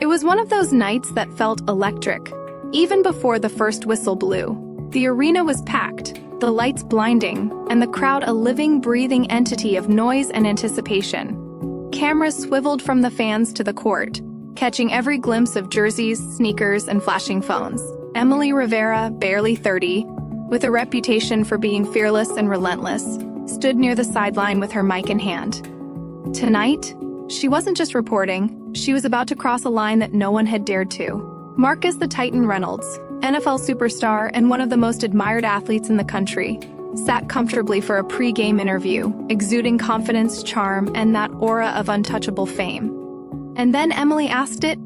It was one of those nights that felt electric. Even before the first whistle blew, the arena was packed, the lights blinding, and the crowd a living, breathing entity of noise and anticipation. Cameras swiveled from the fans to the court, catching every glimpse of jerseys, sneakers, and flashing phones. Emily Rivera, barely 30, with a reputation for being fearless and relentless, stood near the sideline with her mic in hand. Tonight, she wasn't just reporting, she was about to cross a line that no one had dared to. Marcus the Titan Reynolds, NFL superstar and one of the most admired athletes in the country, sat comfortably for a pre-game interview, exuding confidence, charm, and that aura of untouchable fame. And then Emily asked it.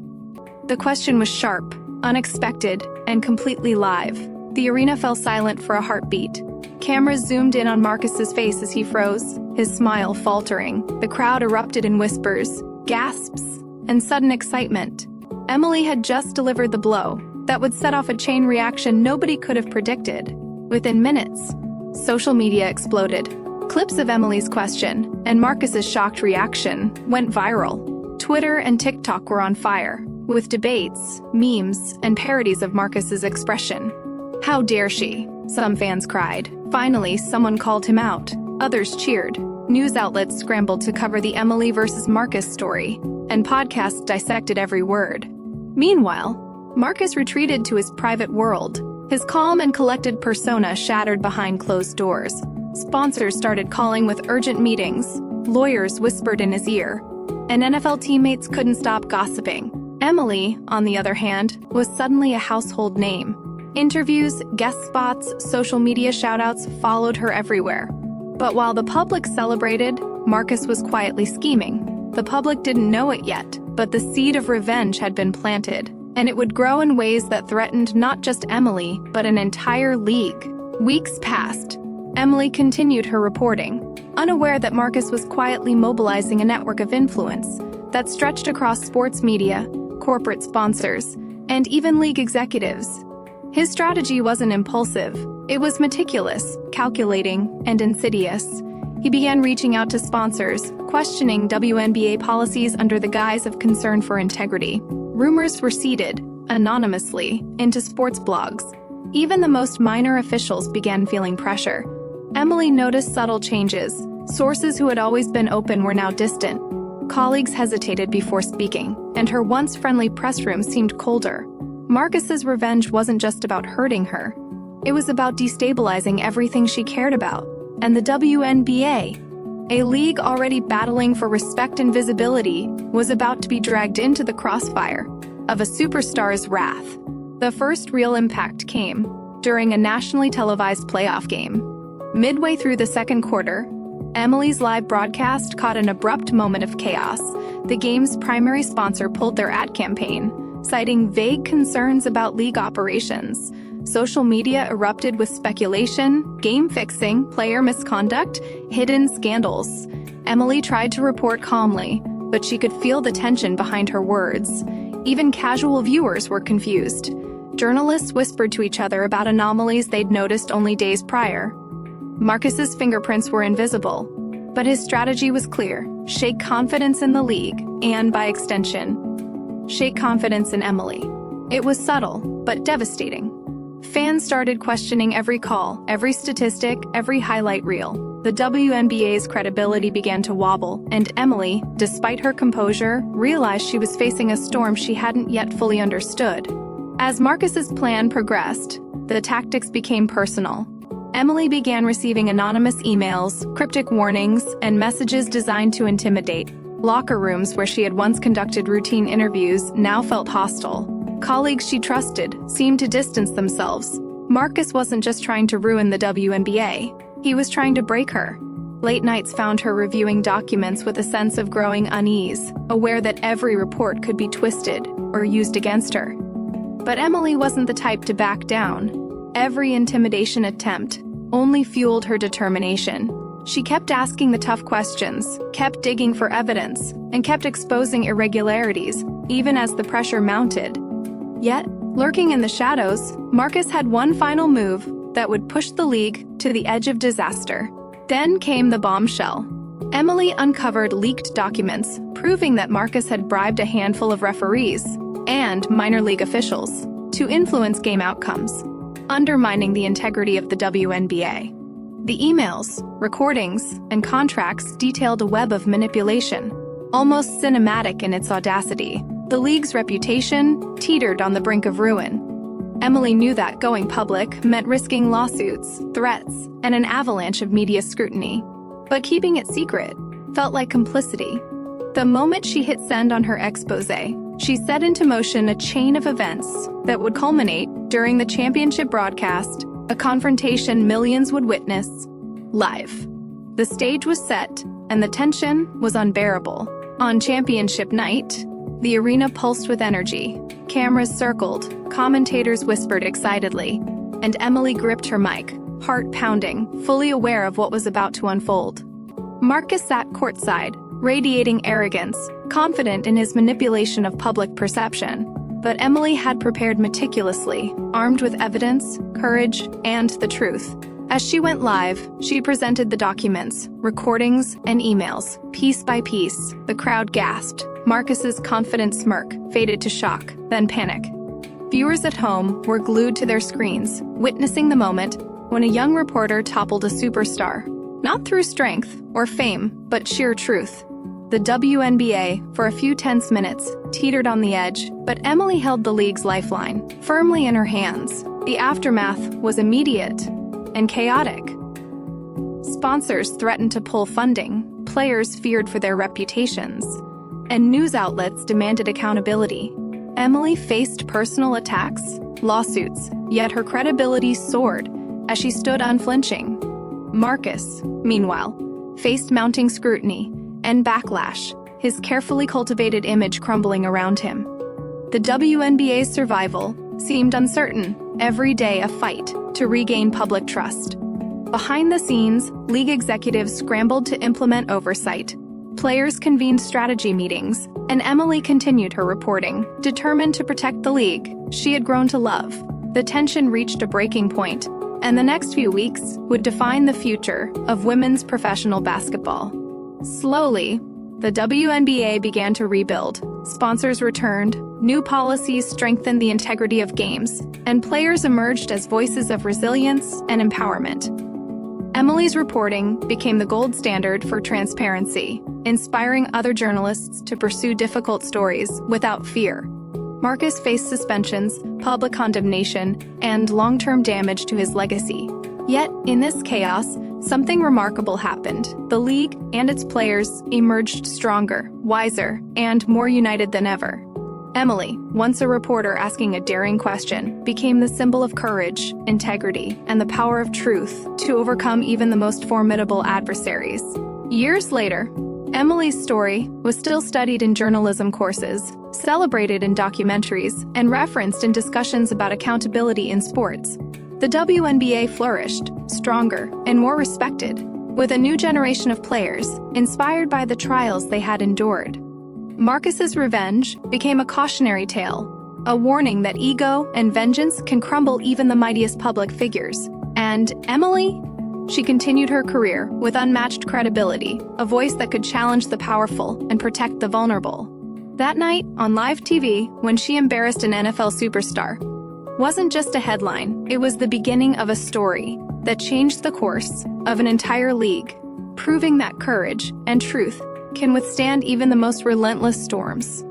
The question was sharp, unexpected, and completely live. The arena fell silent for a heartbeat. Cameras zoomed in on Marcus's face as he froze, his smile faltering. The crowd erupted in whispers, gasps, and sudden excitement. Emily had just delivered the blow that would set off a chain reaction nobody could have predicted. Within minutes, social media exploded. Clips of Emily's question and Marcus's shocked reaction went viral. Twitter and TikTok were on fire, with debates, memes, and parodies of Marcus's expression. "How dare she?" some fans cried. Finally, someone called him out. Others cheered. News outlets scrambled to cover the Emily versus Marcus story, and podcasts dissected every word. Meanwhile, Marcus retreated to his private world, his calm and collected persona shattered behind closed doors. Sponsors started calling with urgent meetings, lawyers whispered in his ear, and NFL teammates couldn't stop gossiping. Emily, on the other hand, was suddenly a household name. Interviews, guest spots, social media shoutouts followed her everywhere. But while the public celebrated, Marcus was quietly scheming. The public didn't know it yet, but the seed of revenge had been planted, and it would grow in ways that threatened not just Emily, but an entire league. Weeks passed. Emily continued her reporting, unaware that Marcus was quietly mobilizing a network of influence that stretched across sports media, corporate sponsors, and even league executives. His strategy wasn't impulsive. It was meticulous, calculating, and insidious. He began reaching out to sponsors, questioning WNBA policies under the guise of concern for integrity. Rumors were seeded, anonymously, into sports blogs. Even the most minor officials began feeling pressure. Emily noticed subtle changes. Sources who had always been open were now distant. Colleagues hesitated before speaking, and her once friendly press room seemed colder. Marcus's revenge wasn't just about hurting her. It was about destabilizing everything she cared about. And the WNBA, a league already battling for respect and visibility, was about to be dragged into the crossfire of a superstar's wrath. The first real impact came during a nationally televised playoff game. Midway through the second quarter, Emily's live broadcast caught an abrupt moment of chaos. The game's primary sponsor pulled their ad campaign, citing vague concerns about league operations. Social media erupted with speculation, game fixing, player misconduct, hidden scandals. Emily tried to report calmly, but she could feel the tension behind her words. Even casual viewers were confused. Journalists whispered to each other about anomalies they'd noticed only days prior. Marcus's fingerprints were invisible, but his strategy was clear: shake confidence in the league, and by extension, shake confidence in Emily. It was subtle, but devastating. Fans started questioning every call, every statistic, every highlight reel. The WNBA's credibility began to wobble, and Emily, despite her composure, realized she was facing a storm she hadn't yet fully understood. As Marcus's plan progressed, the tactics became personal. Emily began receiving anonymous emails, cryptic warnings, and messages designed to intimidate. Locker rooms where she had once conducted routine interviews now felt hostile. Colleagues she trusted seemed to distance themselves. Marcus wasn't just trying to ruin the WNBA, he was trying to break her. Late nights found her reviewing documents with a sense of growing unease, aware that every report could be twisted or used against her. But Emily wasn't the type to back down. Every intimidation attempt only fueled her determination. She kept asking the tough questions, kept digging for evidence, and kept exposing irregularities, even as the pressure mounted. Yet, lurking in the shadows, Marcus had one final move that would push the league to the edge of disaster. Then came the bombshell. Emily uncovered leaked documents proving that Marcus had bribed a handful of referees and minor league officials to influence game outcomes, undermining the integrity of the WNBA. The emails, recordings, and contracts detailed a web of manipulation, almost cinematic in its audacity. The league's reputation teetered on the brink of ruin. Emily knew that going public meant risking lawsuits, threats, and an avalanche of media scrutiny. But keeping it secret felt like complicity. The moment she hit send on her exposé, she set into motion a chain of events that would culminate during the championship broadcast, a confrontation millions would witness live. The stage was set, and the tension was unbearable. On championship night, the arena pulsed with energy. Cameras circled, commentators whispered excitedly, and Emily gripped her mic, heart pounding, fully aware of what was about to unfold. Marcus sat courtside, radiating arrogance, confident in his manipulation of public perception. But Emily had prepared meticulously, armed with evidence, courage, and the truth. As she went live, she presented the documents, recordings, and emails. Piece by piece, the crowd gasped. Marcus's confident smirk faded to shock, then panic. Viewers at home were glued to their screens, witnessing the moment when a young reporter toppled a superstar. Not through strength or fame, but sheer truth. The WNBA, for a few tense minutes, teetered on the edge, but Emily held the league's lifeline firmly in her hands. The aftermath was immediate and chaotic. Sponsors threatened to pull funding, players feared for their reputations, and news outlets demanded accountability. Emily faced personal attacks, lawsuits, yet her credibility soared as she stood unflinching. Marcus, meanwhile, faced mounting scrutiny and backlash, his carefully cultivated image crumbling around him. The WNBA's survival seemed uncertain, every day a fight to regain public trust. Behind the scenes, league executives scrambled to implement oversight. Players convened strategy meetings, and Emily continued her reporting, determined to protect the league she had grown to love. The tension reached a breaking point, and the next few weeks would define the future of women's professional basketball. Slowly, the WNBA began to rebuild. Sponsors returned, new policies strengthened the integrity of games, and players emerged as voices of resilience and empowerment. Emily's reporting became the gold standard for transparency, inspiring other journalists to pursue difficult stories without fear. Marcus faced suspensions, public condemnation, and long-term damage to his legacy. Yet, in this chaos, something remarkable happened. The league and its players emerged stronger, wiser, and more united than ever. Emily, once a reporter asking a daring question, became the symbol of courage, integrity, and the power of truth to overcome even the most formidable adversaries. Years later, Emily's story was still studied in journalism courses, celebrated in documentaries, and referenced in discussions about accountability in sports. The WNBA flourished, stronger, and more respected, with a new generation of players inspired by the trials they had endured. Marcus's revenge became a cautionary tale, a warning that ego and vengeance can crumble even the mightiest public figures. And Emily? She continued her career with unmatched credibility, a voice that could challenge the powerful and protect the vulnerable. That night, on live TV, when she embarrassed an NFL superstar, wasn't just a headline, it was the beginning of a story that changed the course of an entire league, proving that courage and truth can withstand even the most relentless storms.